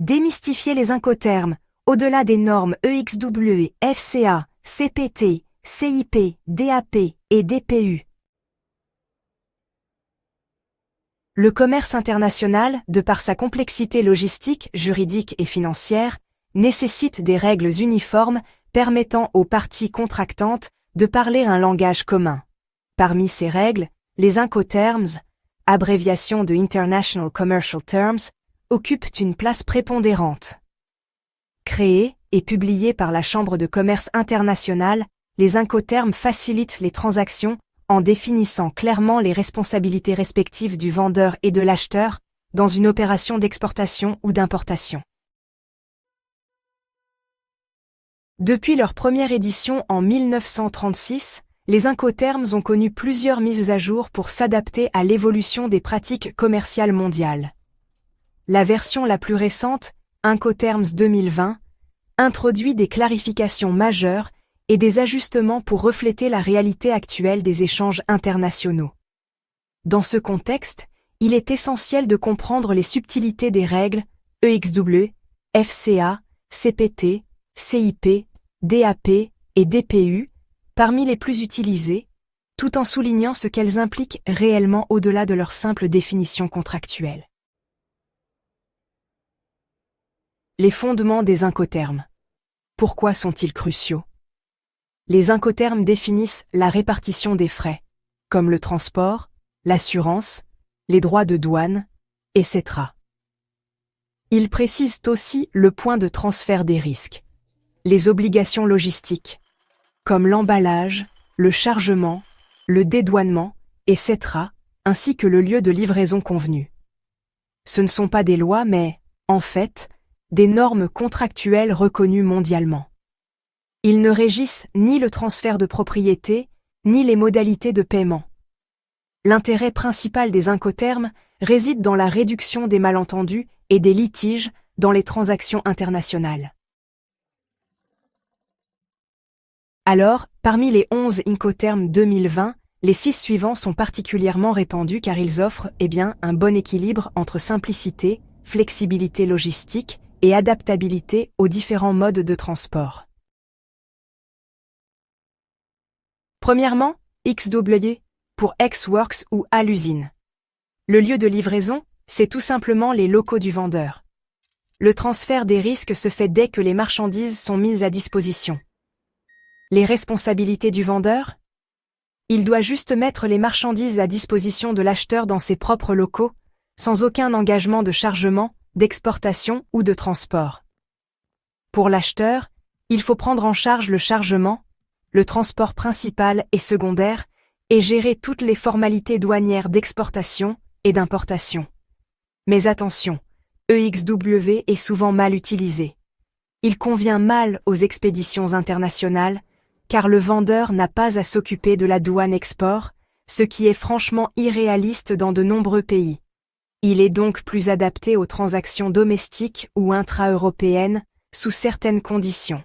Démystifier les incoterms, au-delà des normes EXW, FCA, CPT, CIP, DAP et DPU. Le commerce international, de par sa complexité logistique, juridique et financière, nécessite des règles uniformes permettant aux parties contractantes de parler un langage commun. Parmi ces règles, les Incoterms, abréviation de International Commercial Terms, occupent une place prépondérante. Créés et publiés par la Chambre de commerce internationale, les Incoterms facilitent les transactions en définissant clairement les responsabilités respectives du vendeur et de l'acheteur dans une opération d'exportation ou d'importation. Depuis leur première édition en 1936, les Incoterms ont connu plusieurs mises à jour pour s'adapter à l'évolution des pratiques commerciales mondiales. La version la plus récente, Incoterms 2020, introduit des clarifications majeures et des ajustements pour refléter la réalité actuelle des échanges internationaux. Dans ce contexte, il est essentiel de comprendre les subtilités des règles EXW, FCA, CPT, CIP, DAP et DPU, parmi les plus utilisées, tout en soulignant ce qu'elles impliquent réellement au-delà de leur simple définition contractuelle. Les fondements des Incoterms. Pourquoi sont-ils cruciaux? Les Incoterms définissent la répartition des frais, comme le transport, l'assurance, les droits de douane, etc. Ils précisent aussi le point de transfert des risques, les obligations logistiques, comme l'emballage, le chargement, le dédouanement, etc., ainsi que le lieu de livraison convenu. Ce ne sont pas des lois mais, en fait, des normes contractuelles reconnues mondialement. Ils ne régissent ni le transfert de propriété, ni les modalités de paiement. L'intérêt principal des Incoterms réside dans la réduction des malentendus et des litiges dans les transactions internationales. Alors, parmi les 11 Incoterms 2020, les 6 suivants sont particulièrement répandus car ils offrent un bon équilibre entre simplicité, flexibilité logistique et adaptabilité aux différents modes de transport. Premièrement, XW, pour ex-works ou à l'usine. Le lieu de livraison, c'est tout simplement les locaux du vendeur. Le transfert des risques se fait dès que les marchandises sont mises à disposition. Les responsabilités du vendeur? Il doit juste mettre les marchandises à disposition de l'acheteur dans ses propres locaux, sans aucun engagement de chargement, d'exportation ou de transport. Pour l'acheteur, il faut prendre en charge le chargement, le transport principal et secondaire, et gérer toutes les formalités douanières d'exportation et d'importation. Mais attention, EXW est souvent mal utilisé. Il convient mal aux expéditions internationales, car le vendeur n'a pas à s'occuper de la douane export, ce qui est franchement irréaliste dans de nombreux pays. Il est donc plus adapté aux transactions domestiques ou intra-européennes, sous certaines conditions.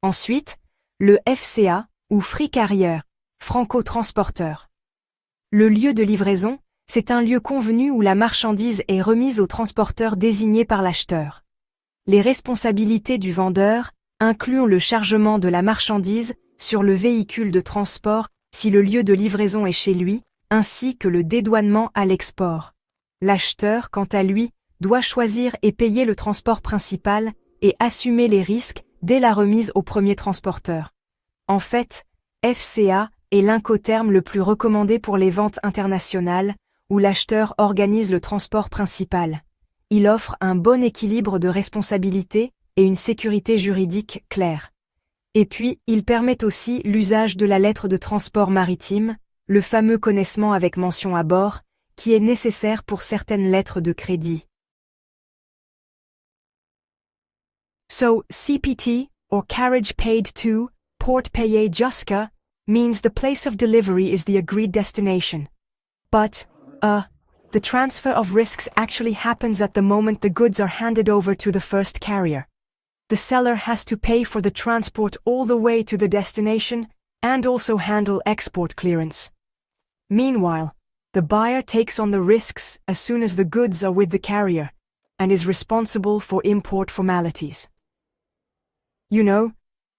Ensuite, le FCA, ou Free Carrier, franco-transporteur. Le lieu de livraison, c'est un lieu convenu où la marchandise est remise au transporteur désigné par l'acheteur. Les responsabilités du vendeur incluent le chargement de la marchandise sur le véhicule de transport si le lieu de livraison est chez lui, ainsi que le dédouanement à l'export. L'acheteur, quant à lui, doit choisir et payer le transport principal et assumer les risques dès la remise au premier transporteur. En fait, FCA est l'Incoterm le plus recommandé pour les ventes internationales, où l'acheteur organise le transport principal. Il offre un bon équilibre de responsabilité et une sécurité juridique claire. Et puis, il permet aussi l'usage de la lettre de transport maritime, le fameux connaissement avec mention à bord, qui est nécessaire pour certaines lettres de crédit. So, CPT, or Carriage Paid to, Port Payé Jusqu'à, means the place of delivery is the agreed destination. But, the transfer of risks actually happens at the moment the goods are handed over to the first carrier. The seller has to pay for the transport all the way to the destination, and also handle export clearance. Meanwhile, The buyer takes on the risks as soon as the goods are with the carrier and is responsible for import formalities. You know,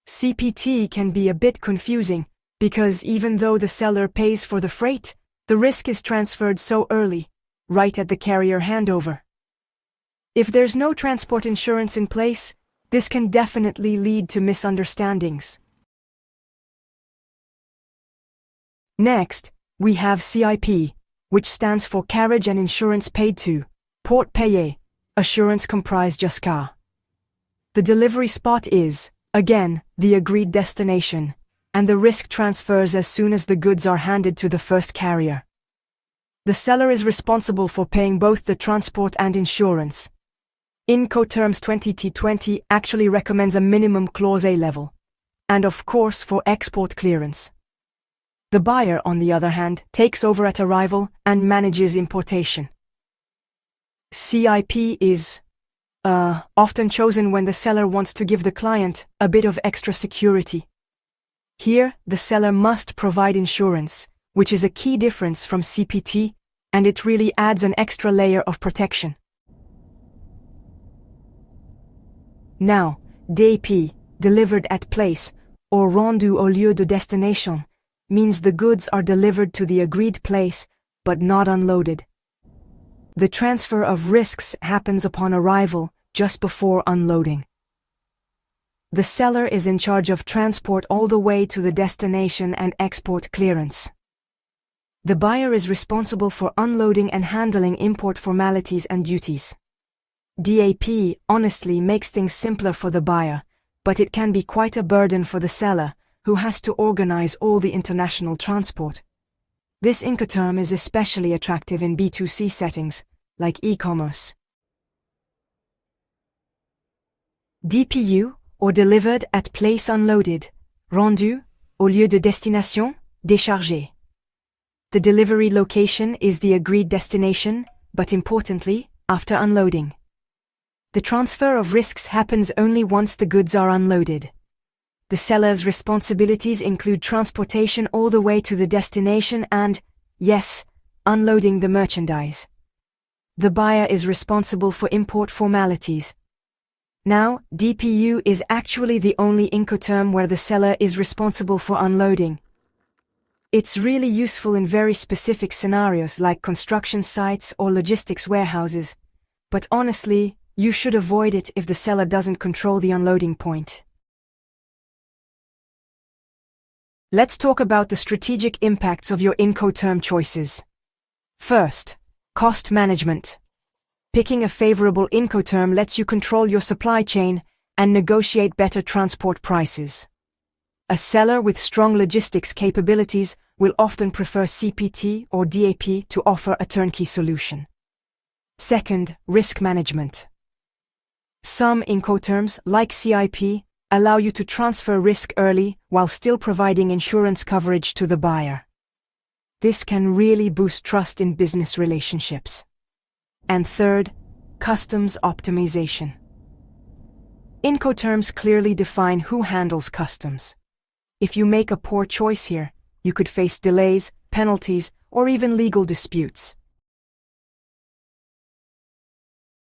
CPT can be a bit confusing because even though the seller pays for the freight, the risk is transferred so early, right at the carrier handover. If there's no transport insurance in place, this can definitely lead to misunderstandings. Next, we have CIP, which stands for Carriage and Insurance Paid to, Port Payé, Assurance Comprise Jusqu'à. The delivery spot is, again, the agreed destination, and the risk transfers as soon as the goods are handed to the first carrier. The seller is responsible for paying both the transport and insurance. Incoterms 20T20 actually recommends a minimum Clause A level, and of course for export clearance. The buyer, on the other hand, takes over at arrival and manages importation. CIP is often chosen when the seller wants to give the client a bit of extra security. Here, the seller must provide insurance, which is a key difference from CPT, and it really adds an extra layer of protection. Now, DAP, delivered at place, or rendu au lieu de destination, means the goods are delivered to the agreed place, but not unloaded. The transfer of risks happens upon arrival, just before unloading. The seller is in charge of transport all the way to the destination and export clearance. The buyer is responsible for unloading and handling import formalities and duties. DAP honestly makes things simpler for the buyer, but it can be quite a burden for the seller, who has to organize all the international transport. This Incoterm is especially attractive in B2C settings, like e-commerce. DPU, or delivered at place unloaded, rendu, au lieu de destination, déchargé. The delivery location is the agreed destination, but importantly, after unloading. The transfer of risks happens only once the goods are unloaded. The seller's responsibilities include transportation all the way to the destination and, yes, unloading the merchandise. The buyer is responsible for import formalities. Now, DPU is actually the only Incoterm where the seller is responsible for unloading. It's really useful in very specific scenarios like construction sites or logistics warehouses, but honestly, you should avoid it if the seller doesn't control the unloading point. Let's talk about the strategic impacts of your Incoterm choices. First, cost management. Picking a favorable Incoterm lets you control your supply chain and negotiate better transport prices. A seller with strong logistics capabilities will often prefer CPT or DAP to offer a turnkey solution. Second, risk management. Some Incoterms, like CIP, allow you to transfer risk early while still providing insurance coverage to the buyer. This can really boost trust in business relationships. And third, customs optimization. Incoterms clearly define who handles customs. If you make a poor choice here, you could face delays, penalties, or even legal disputes.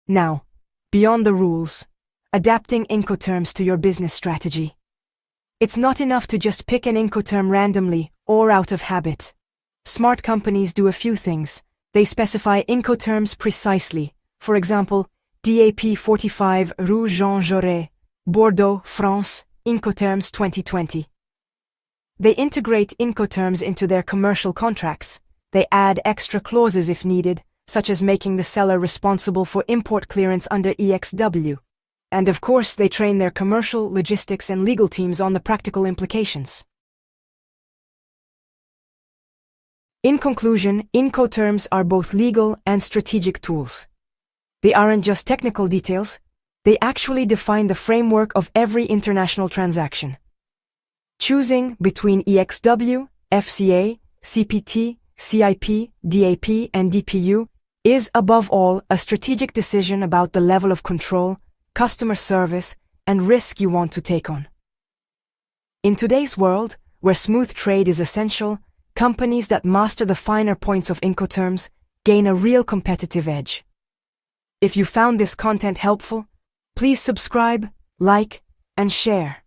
Now, beyond the rules, adapting Incoterms to your business strategy. It's not enough to just pick an Incoterm randomly or out of habit. Smart companies do a few things. They specify Incoterms precisely. For example, DAP 45 Rue Jean Jaurès, Bordeaux, France, Incoterms 2020. They integrate Incoterms into their commercial contracts. They add extra clauses if needed, such as making the seller responsible for import clearance under EXW. And of course, they train their commercial, logistics, and legal teams on the practical implications. In conclusion, Incoterms are both legal and strategic tools. They aren't just technical details, they actually define the framework of every international transaction. Choosing between EXW, FCA, CPT, CIP, DAP, and DPU is, above all, a strategic decision about the level of control, customer service, and risk you want to take on. In today's world, where smooth trade is essential, companies that master the finer points of Incoterms gain a real competitive edge. If you found this content helpful, please subscribe, like, and share.